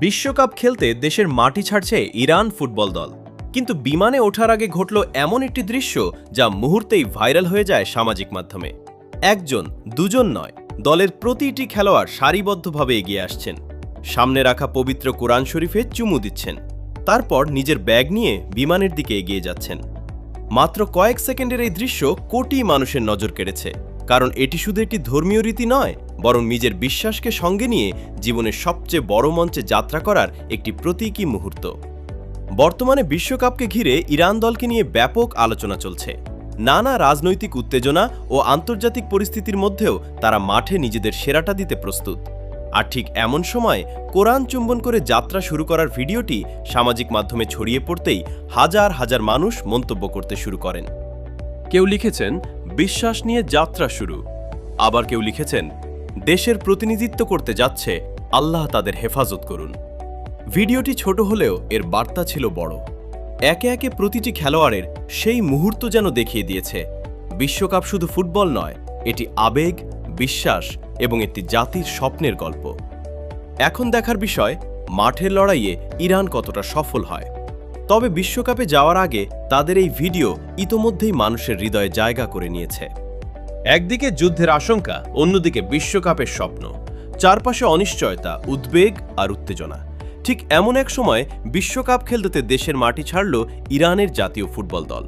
বিশ্বকাপ খেলতে দেশের মাটি ছাড়ছে ইরান ফুটবল দল। কিন্তু বিমানে ওঠার আগে ঘটল এমন একটি দৃশ্য যা মুহূর্তেই ভাইরাল হয়ে যায় সামাজিক মাধ্যমে। একজন, দুজন নয়, দলের প্রতিটি খেলোয়াড় সারিবদ্ধভাবে এগিয়ে আসছেন, সামনে রাখা পবিত্র কোরআন শরীফে চুমু দিচ্ছেন, তারপর নিজের ব্যাগ নিয়ে বিমানের দিকে এগিয়ে যাচ্ছেন। মাত্র কয়েক সেকেন্ডের এই দৃশ্য কোটি মানুষের নজর কেড়েছে, কারণ এটি শুধু একটি ধর্মীয় রীতি নয়, বরং নিজের বিশ্বাসকে সঙ্গে নিয়ে জীবনের সবচেয়ে বড় মঞ্চে যাত্রা করার একটি প্রতীকী মুহূর্ত। বর্তমানে বিশ্বকাপকে ঘিরে ইরান দলকে নিয়ে ব্যাপক আলোচনা চলছে। নানা রাজনৈতিক উত্তেজনা ও আন্তর্জাতিক পরিস্থিতির মধ্যেও তারা মাঠে নিজেদের সেরাটা দিতে প্রস্তুত। আর ঠিক এমন সময় কোরআন চুম্বন করে যাত্রা শুরু করার ভিডিওটি সামাজিক মাধ্যমে ছড়িয়ে পড়তেই হাজার হাজার মানুষ মন্তব্য করতে শুরু করেন। কেউ লিখেছেন, বিশ্বাস নিয়ে যাত্রা শুরু। আবার কেউ লিখেছেন, দেশের প্রতিনিধিত্ব করতে যাচ্ছে, আল্লাহ তাদের হেফাজত করুন। ভিডিওটি ছোট হলেও এর বার্তা ছিল বড়। একে একে প্রতিটি খেলোয়াড়ের সেই মুহূর্ত যেন দেখিয়ে দিয়েছে, বিশ্বকাপ শুধু ফুটবল নয়, এটি আবেগ, বিশ্বাস এবং একটি জাতির স্বপ্নের গল্প। এখন দেখার বিষয়, মাঠের লড়াইয়ে ইরান কতটা সফল হয়। তবে বিশ্বকাপে যাওয়ার আগে তাদের এই ভিডিও ইতোমধ্যেই মানুষের হৃদয়ে জায়গা করে নিয়েছে। একদিকে যুদ্ধের আশঙ্কা, অন্যদিকে বিশ্বকাপের স্বপ্ন, চারপাশে অনিশ্চয়তা, উদ্বেগ আর উত্তেজনা। ঠিক এমন এক সময় বিশ্বকাপ খেলতে দেশের মাটি ছাড়ল ইরানের জাতীয় ফুটবল দল।